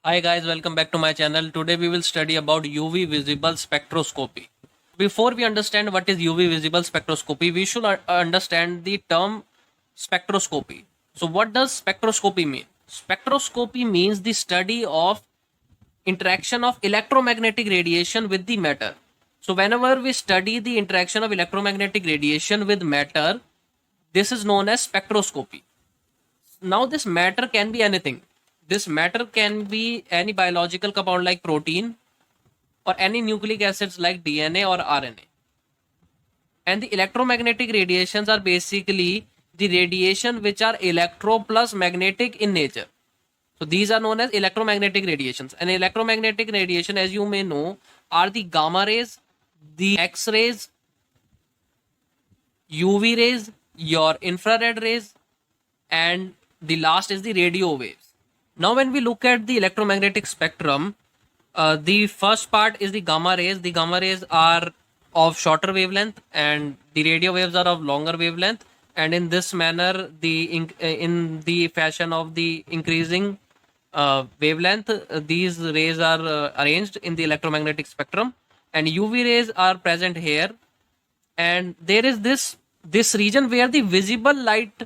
Hi guys, welcome back to my channel. Today we will study about UV visible spectroscopy. Before we understand what is UV visible spectroscopy, we should understand the term spectroscopy. So what does spectroscopy mean? Spectroscopy means the study of interaction of electromagnetic radiation with the matter. So whenever we study the interaction of electromagnetic radiation with matter, this is known as spectroscopy. Now this matter can be anything. This matter can be any biological compound like protein or any nucleic acids like DNA or RNA. And the electromagnetic radiations are basically the radiation which are electro plus magnetic in nature. So these are known as electromagnetic radiations. And electromagnetic radiation, as you may know, are the gamma rays, the X rays, UV rays, your infrared rays, and the last is the radio waves. Now, when we look at the electromagnetic spectrum, the first part is the gamma rays. The gamma rays are of shorter wavelength, and the radio waves are of longer wavelength. And in this manner, in the fashion of the increasing wavelength, these rays are arranged in the electromagnetic spectrum, and UV rays are present here. And there is this region where the visible light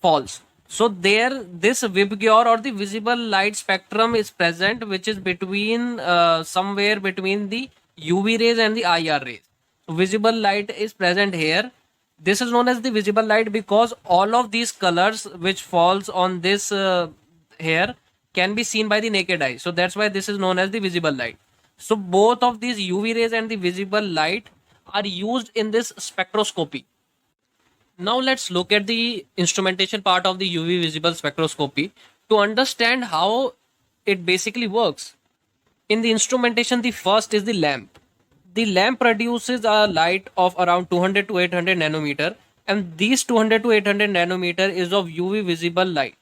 false. So there, this VIBGYOR or the visible light spectrum is present, which is between somewhere between the UV rays and the IR rays. So visible light is present here. This is known as the visible light because all of these colors which falls on this here can be seen by the naked eye. So that's why this is known as the visible light. So both of these UV rays and the visible light are used in this spectroscopy. Now let's look at the instrumentation part of the UV visible spectroscopy to understand how it basically works. In the instrumentation, the first is the lamp. The lamp produces a light of around 200 to 800 nanometer, and these 200 to 800 nanometer is of UV visible light.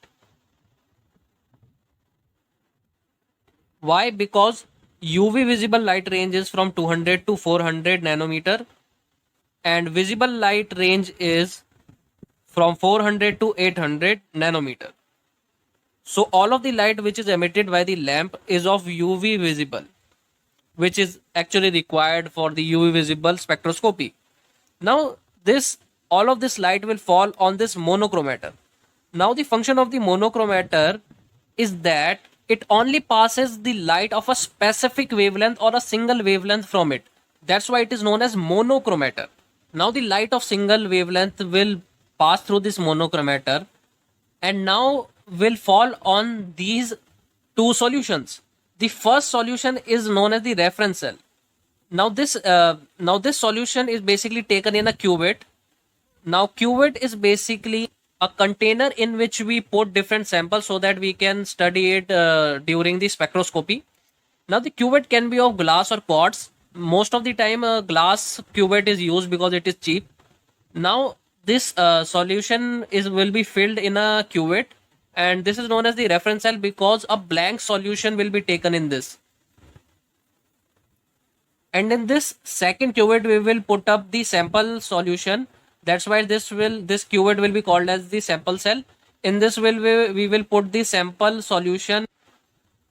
Why? Because UV visible light range is from 200 to 400 nanometer, and visible light range is from 400 to 800 nanometer. So all of the light which is emitted by the lamp is of UV visible, which is actually required for the UV visible spectroscopy. Now this all of this light will fall on this monochromator. Now the function of the monochromator is that it only passes the light of a specific wavelength or a single wavelength from it. That's why it is known as monochromator. Now the light of single wavelength will pass through this monochromator and now will fall on these two solutions. The first solution is known as the reference cell. Now this solution is basically taken in a cuvette. Now cuvette is basically a container in which we put different samples so that we can study it during the spectroscopy. Now the cuvette can be of glass or quartz. Most of the time glass cuvette is used because it is cheap. Now this solution is will be filled in a cuvette, and this is known as the reference cell because a blank solution will be taken in this. And in this second cuvette we will put up the sample solution. That's why this cuvette will be called as the sample cell. In this we will put the sample solution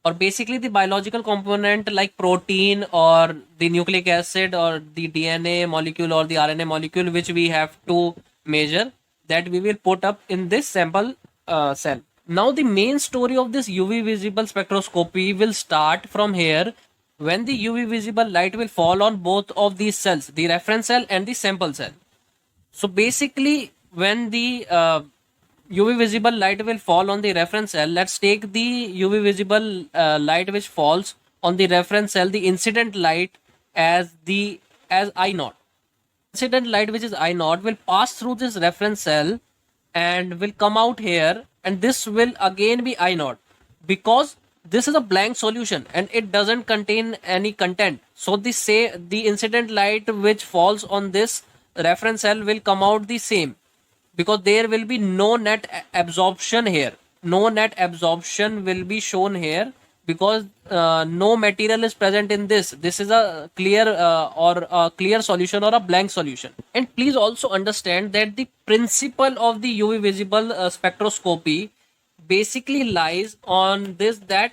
or basically the biological component like protein or the nucleic acid or the DNA molecule or the RNA molecule which we have to measure, that we will put up in this sample cell. Now the main story of this UV visible spectroscopy will start from here when the UV visible light will fall on both of these cells, the reference cell and the sample cell. So basically when the UV visible light will fall on the reference cell, let's take the UV visible light which falls on the reference cell, the incident light as I naught. Incident light which is I naught will pass through this reference cell and will come out here, and this will again be I naught because this is a blank solution and it doesn't contain any content. So the incident light which falls on this reference cell will come out the same because there will be no net absorption here. No net absorption will be shown here because no material is present in this. This is a clear or a clear solution or a blank solution. And please also understand that the principle of the UV visible spectroscopy basically lies on this, that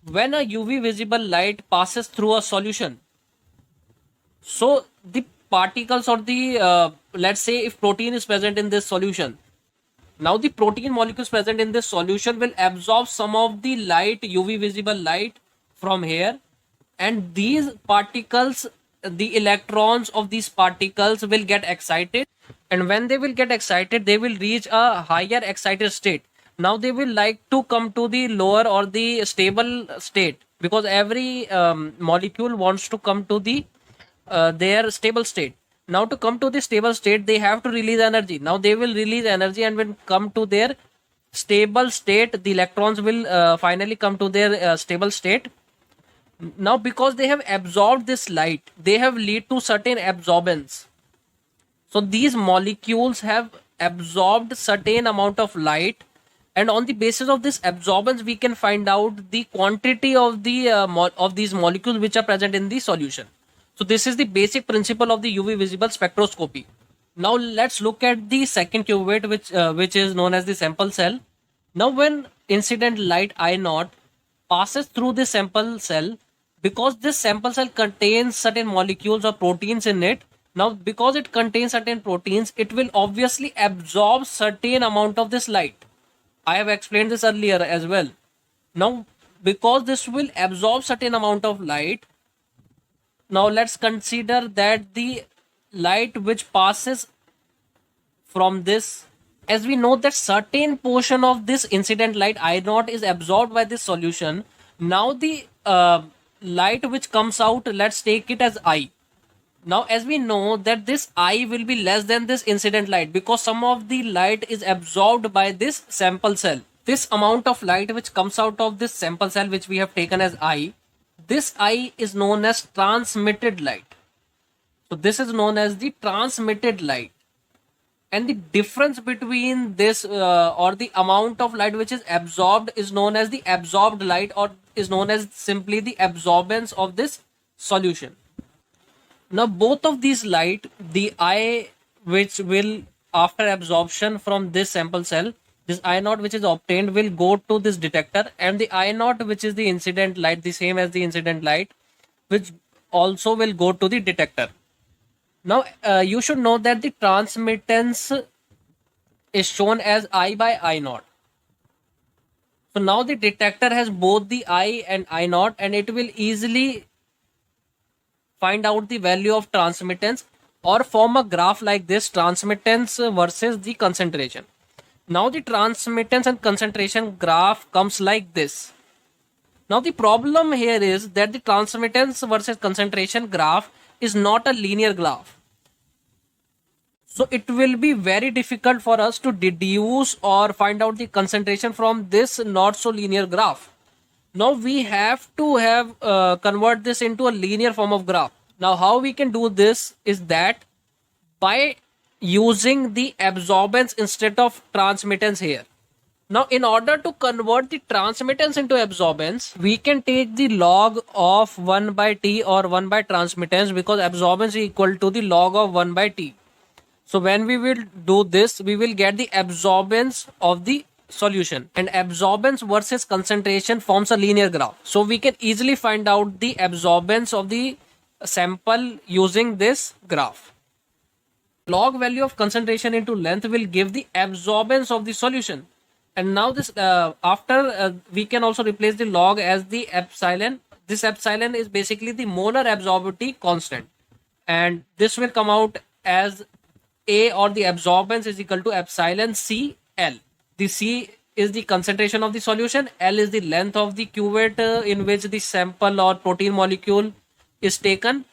when a UV visible light passes through a solution, so the particles or the let's say if protein is present in this solution, now the protein molecules present in this solution will absorb some of the light, UV visible light from here, and these particles, the electrons of these particles will get excited, and when they will get excited they will reach a higher excited state. Now they will like to come to the lower or the stable state, because every molecule wants to come to the their stable state. Now to come to the stable state they have to release energy. Now they will release energy, and when come to their stable state, the electrons will finally come to their stable state. Now because they have absorbed this light, they have lead to certain absorbance. So these molecules have absorbed certain amount of light, and on the basis of this absorbance we can find out the quantity of the of these molecules which are present in the solution. So this is the basic principle of the UV visible spectroscopy. Now let's look at the second cuvette, which is known as the sample cell. Now when incident light I naught passes through the sample cell, because this sample cell contains certain molecules or proteins in it, now because it contains certain proteins, it will obviously absorb certain amount of this light. I have explained this earlier as well. Now because this will absorb certain amount of light, now let's consider that the light which passes from this, as we know that certain portion of this incident light I naught is absorbed by this solution. Now the light which comes out, let's take it as I. Now as we know that this I will be less than this incident light, because some of the light is absorbed by this sample cell. This amount of light which comes out of this sample cell which we have taken as I, this I is known as transmitted light. So this is known as the transmitted light, and the difference between this or the amount of light which is absorbed is known as the absorbed light, or is known as simply the absorbance of this solution. Now both of these light, the I which will after absorption from this sample cell, this I naught which is obtained will go to this detector, and the I naught which is the incident light, the same as the incident light, which also will go to the detector. Now you should know that the transmittance is shown as I by I naught. So now the detector has both the I and I naught, and it will easily find out the value of transmittance or form a graph like this, transmittance versus the concentration. Now the transmittance and concentration graph comes like this. Now the problem here is that the transmittance versus concentration graph is not a linear graph. So it will be very difficult for us to deduce or find out the concentration from this not so linear graph. Now we have to convert this into a linear form of graph. Now how we can do this is that by using the absorbance instead of transmittance here. Now in order to convert the transmittance into absorbance, we can take the log of 1 by T or 1 by transmittance, because absorbance is equal to the log of 1 by T. So when we will do this, we will get the absorbance of the solution, and absorbance versus concentration forms a linear graph. So we can easily find out the absorbance of the sample using this graph. Log value of concentration into length will give the absorbance of the solution. And now this after we can also replace the log as the epsilon. This epsilon is basically the molar absorptivity constant, and this will come out as A, or the absorbance is equal to epsilon C L. The C is the concentration of the solution, L is the length of the cuvette in which the sample or protein molecule is taken,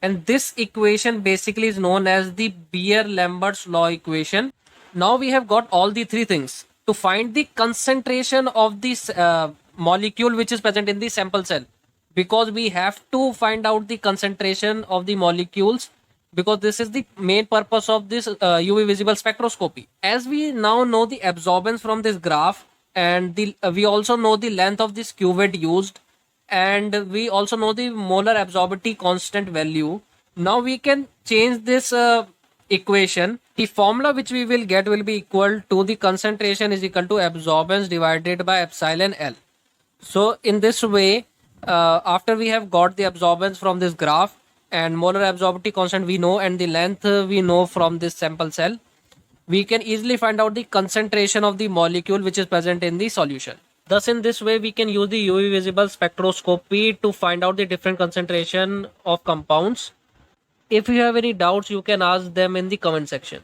and this equation basically is known as the Beer-Lambert's law equation. Now we have got all the three things. To find the concentration of this molecule which is present in the sample cell, because we have to find out the concentration of the molecules, because this is the main purpose of this UV visible spectroscopy. As we now know the absorbance from this graph, and we also know the length of this cuvette used, and we also know the molar absorptivity constant value. Now we can change this equation. The formula which we will get will be equal to the concentration is equal to absorbance divided by epsilon L. So in this way, after we have got the absorbance from this graph and molar absorptivity constant we know and the length we know from this sample cell, we can easily find out the concentration of the molecule which is present in the solution. Thus, in this way, we can use the UV visible spectroscopy to find out the different concentration of compounds. If you have any doubts, you can ask them in the comment section.